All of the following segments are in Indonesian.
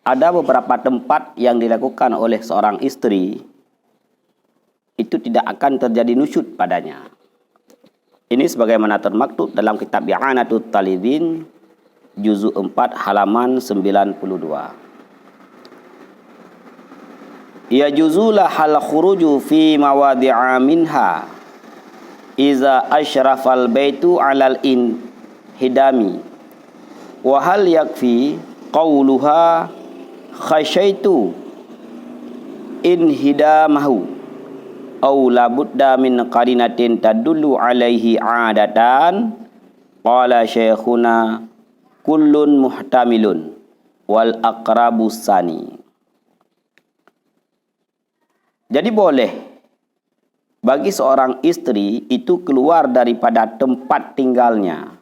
ada beberapa tempat yang dilakukan oleh seorang istri itu tidak akan terjadi nusyud padanya. Ini sebagaimana termaktub dalam kitab I'anatut Talibin juzuk 4 halaman 92. Ya juzula hal khuruju fi mawadi'a minha iza asyrafal baitu alal inhidami wa hal yakfi qawluha khasyaitu inhidamahu aw labudda min qarinatin tadullu alaihi adatan. Qala syekhuna kullun muhtamilun wal aqrabus sani. Jadi boleh bagi seorang istri itu keluar daripada tempat tinggalnya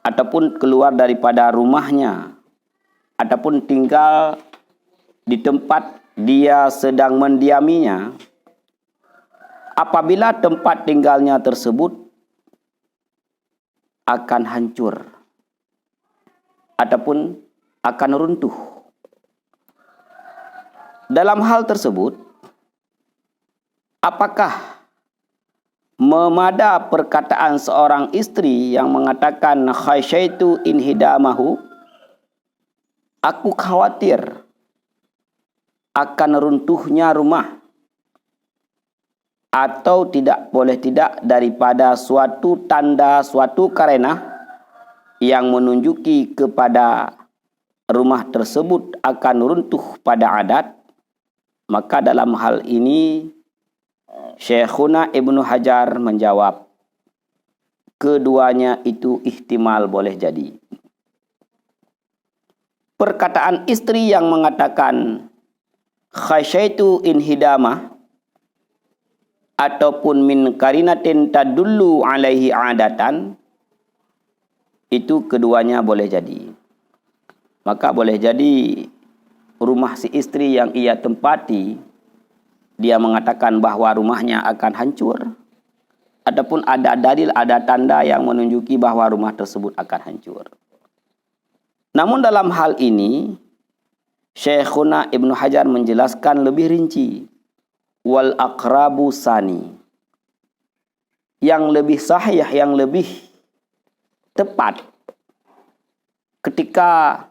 ataupun keluar daripada rumahnya ataupun tinggal di tempat dia sedang mendiaminya apabila tempat tinggalnya tersebut akan hancur ataupun akan runtuh. Dalam hal tersebut, apakah memada perkataan seorang istri yang mengatakan khasyaitu inhidamahu, aku khawatir akan runtuhnya rumah, atau tidak boleh tidak daripada suatu tanda, suatu karenah yang menunjuki kepada rumah tersebut akan runtuh pada adat, maka dalam hal ini Syekhuna Ibnu Hajar menjawab, keduanya itu ihtimal boleh jadi. Perkataan istri yang mengatakan khasyaitu inhidamah ataupun min qarinatin tadullu alaihi adatan, itu keduanya boleh jadi. Maka boleh jadi rumah si istri yang ia tempati, dia mengatakan bahwa rumahnya akan hancur, ataupun ada dalil, ada tanda yang menunjuki bahwa rumah tersebut akan hancur. Namun dalam hal ini Syekhuna Ibnu Hajar menjelaskan lebih rinci, wal aqrabu sani, yang lebih sahih, yang lebih tepat ketika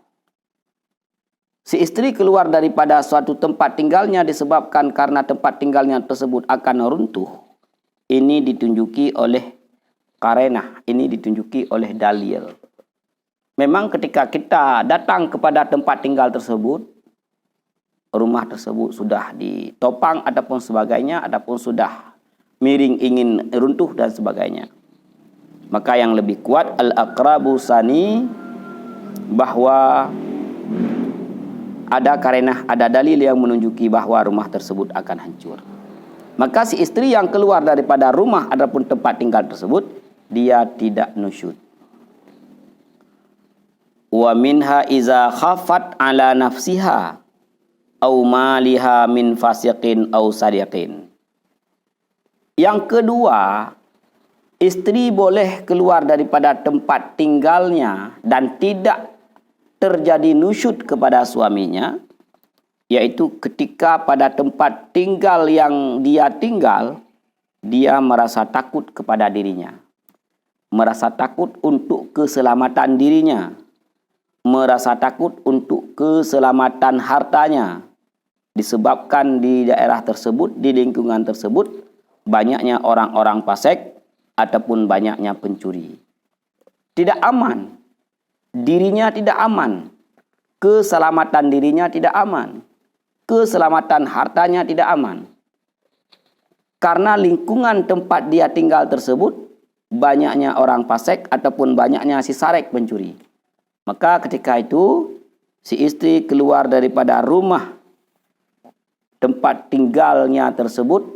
si istri keluar daripada suatu tempat tinggalnya disebabkan karena tempat tinggalnya tersebut akan runtuh, ini ditunjuki oleh karenah, ini ditunjuki oleh dalil. Memang ketika kita datang kepada tempat tinggal tersebut, rumah tersebut sudah ditopang ataupun sebagainya, ataupun sudah miring ingin runtuh dan sebagainya. Maka yang lebih kuat al-aqrabu sani, bahwa ada karenah, ada dalil yang menunjuki bahwa rumah tersebut akan hancur. Maka si istri yang keluar daripada rumah ataupun tempat tinggal tersebut, dia tidak nusyud. Wa minha iza khafat ala nafsiha au maliha min fasiqin au sadiqin. Yang kedua, istri boleh keluar daripada tempat tinggalnya dan tidak terjadi nusyud kepada suaminya, yaitu ketika pada tempat tinggal yang dia tinggal, dia merasa takut kepada dirinya, merasa takut untuk keselamatan dirinya, merasa takut untuk keselamatan hartanya, disebabkan di daerah tersebut, di lingkungan tersebut, banyaknya orang-orang fasik ataupun banyaknya pencuri. Tidak aman, dirinya tidak aman, keselamatan dirinya tidak aman, keselamatan hartanya tidak aman. Karena lingkungan tempat dia tinggal tersebut, banyaknya orang fasik ataupun banyaknya si sarek pencuri. Maka ketika itu, si istri keluar daripada rumah tempat tinggalnya tersebut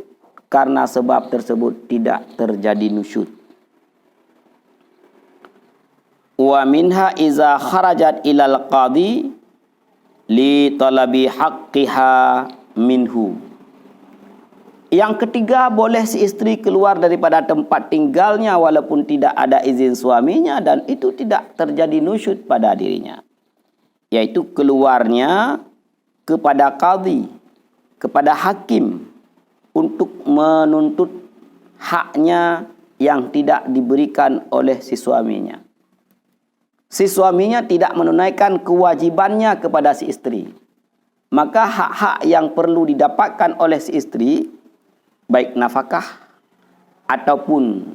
karena sebab tersebut tidak terjadi nusyud. Wa minha iza kharajat ilal qadi li talabi haqqiha minhu. Yang ketiga, boleh si istri keluar daripada tempat tinggalnya walaupun tidak ada izin suaminya dan itu tidak terjadi nusyud pada dirinya. yaitu keluarnya kepada qadhi, kepada hakim untuk menuntut haknya yang tidak diberikan oleh si suaminya. Si suaminya tidak menunaikan kewajibannya kepada si istri. Maka hak-hak yang perlu didapatkan oleh si istri, baik nafkah ataupun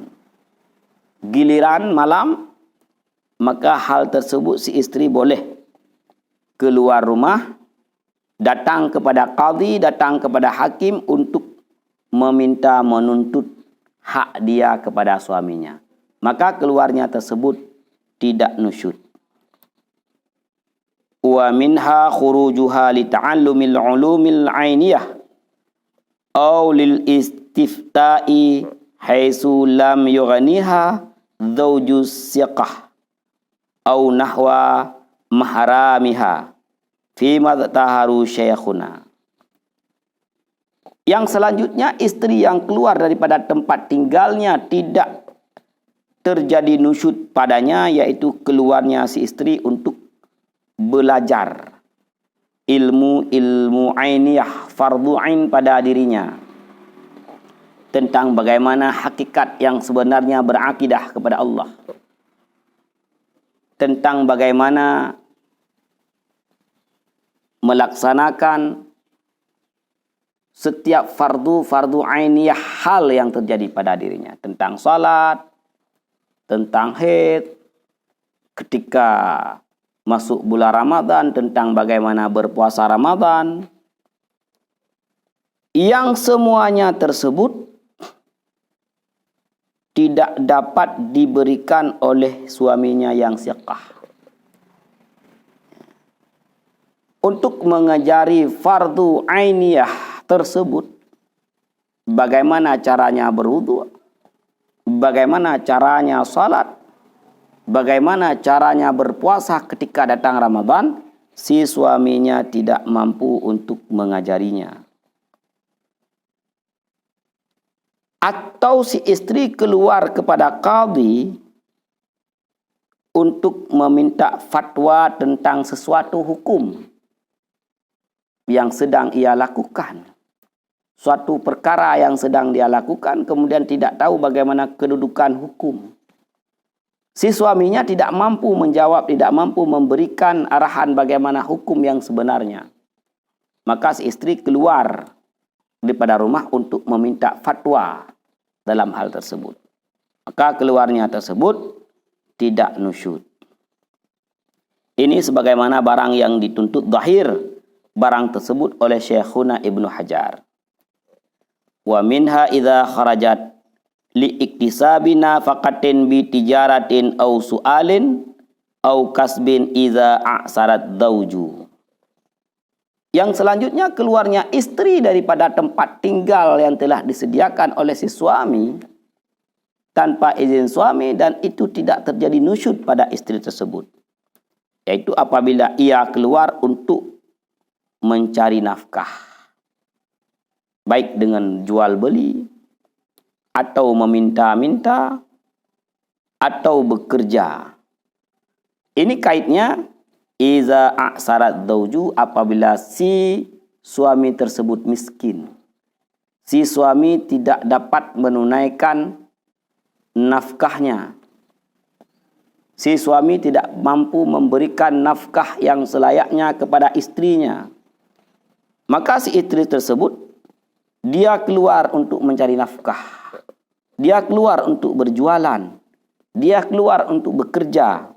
giliran malam, maka hal tersebut si istri boleh keluar rumah, datang kepada qadhi, datang kepada hakim untuk meminta menuntut hak dia kepada suaminya. Maka keluarnya tersebut tidak nusyud. Wa minha khurujuha li ta'allumil ulumil ainiyah aw lil istifta'i haitsu lam yughniha zawjus siqah aw nahwa mahramiha fima taharu syekhuna. Yang selanjutnya, istri yang keluar daripada tempat tinggalnya tidak terjadi nusyud padanya, yaitu keluarnya si istri untuk belajar ilmu ainiyah, fardu ain pada dirinya, tentang bagaimana hakikat yang sebenarnya berakidah kepada Allah, tentang bagaimana melaksanakan setiap fardu ainiyah hal yang terjadi pada dirinya, tentang salat, tentang haid, ketika masuk bulan Ramadan, tentang bagaimana berpuasa Ramadan, yang semuanya tersebut tidak dapat diberikan oleh suaminya yang siqah. Untuk mengajari fardu ainiyah tersebut, bagaimana caranya berwudu, bagaimana caranya salat, bagaimana caranya berpuasa ketika datang Ramadan, si suaminya tidak mampu untuk mengajarinya. Atau si istri keluar kepada qadhi untuk meminta fatwa tentang sesuatu hukum yang sedang ia lakukan. Suatu perkara yang sedang dia lakukan, kemudian tidak tahu bagaimana kedudukan hukum. Si suaminya tidak mampu menjawab, tidak mampu memberikan arahan bagaimana hukum yang sebenarnya. Maka si istri keluar daripada rumah untuk meminta fatwa dalam hal tersebut. Maka keluarnya tersebut tidak nusyud. Ini sebagaimana barang yang dituntut zahir barang tersebut oleh Syekhuna Ibnu Hajar. Wa minha idza kharajat li iktisabi nafaqatin bi tijaratin aw su'alin aw kasbin idza a'sarat zawju. Yang selanjutnya, keluarnya istri daripada tempat tinggal yang telah disediakan oleh si suami tanpa izin suami, dan itu tidak terjadi nusyud pada istri tersebut, yaitu apabila ia keluar untuk mencari nafkah, baik dengan jual beli atau meminta-minta atau bekerja. Ini kaitnya iza a'sarat zawju, apabila si suami tersebut miskin. Si suami tidak dapat menunaikan nafkahnya. Si suami tidak mampu memberikan nafkah yang selayaknya kepada istrinya. Maka si istri tersebut, dia keluar untuk mencari nafkah. Dia keluar untuk berjualan. Dia keluar untuk bekerja.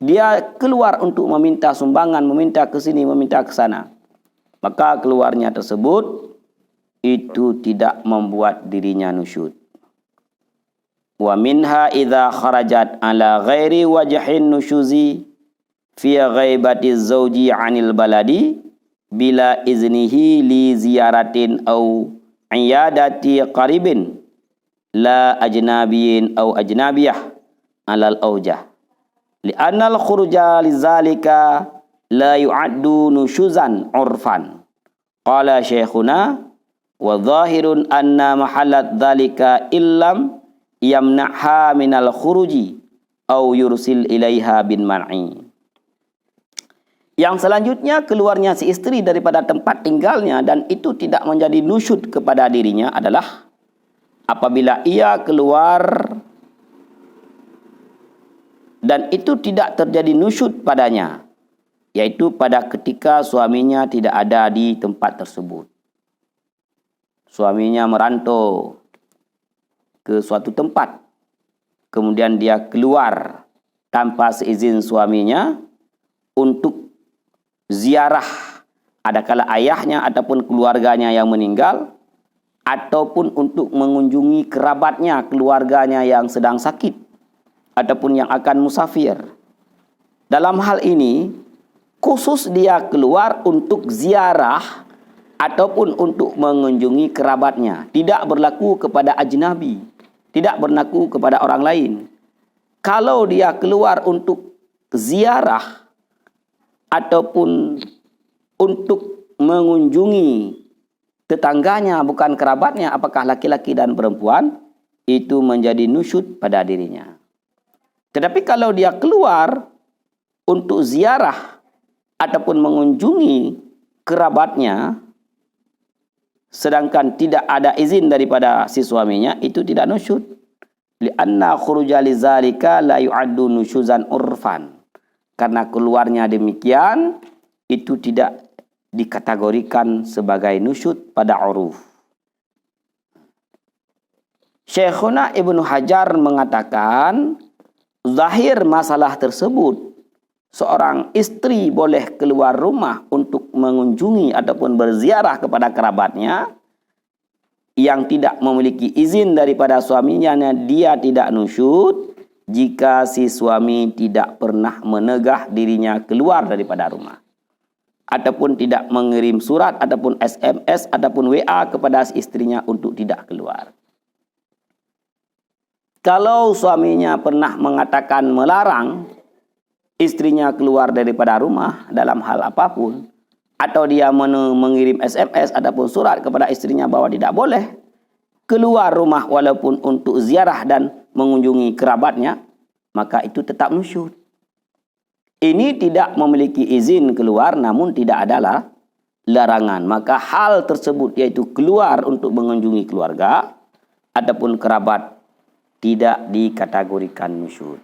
Dia keluar untuk meminta sumbangan, meminta ke sini, meminta ke sana. Maka keluarnya tersebut itu tidak membuat dirinya nusyud. Wa minha idza kharajat ala ghairi wajhin nusyuzi fi ghaibati zawji 'anil baladi bila iznihi li ziyaratin aw iyadati qaribin la ajnabiyin aw ajnabiyah alal aujah. Li'annal khuruja lizalika la yu'addu nusyuzan urfan. Qala syekhuna wa zahirun anna mahallat dzalika illam yamna'ha minal khuruji aw yursil ilaiha bin man'i. Yang selanjutnya, keluarnya si istri daripada tempat tinggalnya dan itu tidak menjadi nusyud kepada dirinya adalah apabila ia keluar dan itu tidak terjadi nusyud padanya, yaitu pada ketika suaminya tidak ada di tempat tersebut. Suaminya merantau ke suatu tempat, kemudian dia keluar tanpa seizin suaminya untuk ziarah, adakala ayahnya ataupun keluarganya yang meninggal, ataupun untuk mengunjungi kerabatnya, keluarganya yang sedang sakit, ataupun yang akan musafir. Dalam hal ini, khusus dia keluar untuk ziarah ataupun untuk mengunjungi kerabatnya. Tidak berlaku kepada ajnabi, tidak berlaku kepada orang lain. Kalau dia keluar untuk ziarah ataupun untuk mengunjungi tetangganya bukan kerabatnya, apakah laki-laki dan perempuan, itu menjadi nusyud pada dirinya. Tetapi kalau dia keluar untuk ziarah ataupun mengunjungi kerabatnya, sedangkan tidak ada izin daripada si suaminya, itu tidak nusyud. Li'anna khuruja lizalika la yu'addu nusyuzan urfan. Karena keluarnya demikian, itu tidak dikategorikan sebagai nusyud pada uruf. Syekhuna Ibnu Hajar mengatakan, zahir masalah tersebut, seorang istri boleh keluar rumah untuk mengunjungi ataupun berziarah kepada kerabatnya yang tidak memiliki izin daripada suaminya, dia tidak nusyud jika si suami tidak pernah menegah dirinya keluar daripada rumah, ataupun tidak mengirim surat ataupun SMS ataupun WA kepada istrinya untuk tidak keluar. Kalau suaminya pernah mengatakan melarang istrinya keluar daripada rumah dalam hal apapun, atau dia mengirim SMS ataupun surat kepada istrinya bahwa tidak boleh keluar rumah walaupun untuk ziarah dan mengunjungi kerabatnya, maka itu tetap nusyud. Ini tidak memiliki izin keluar namun tidak adalah larangan. Maka hal tersebut yaitu keluar untuk mengunjungi keluarga ataupun kerabat tidak dikategorikan nusyud.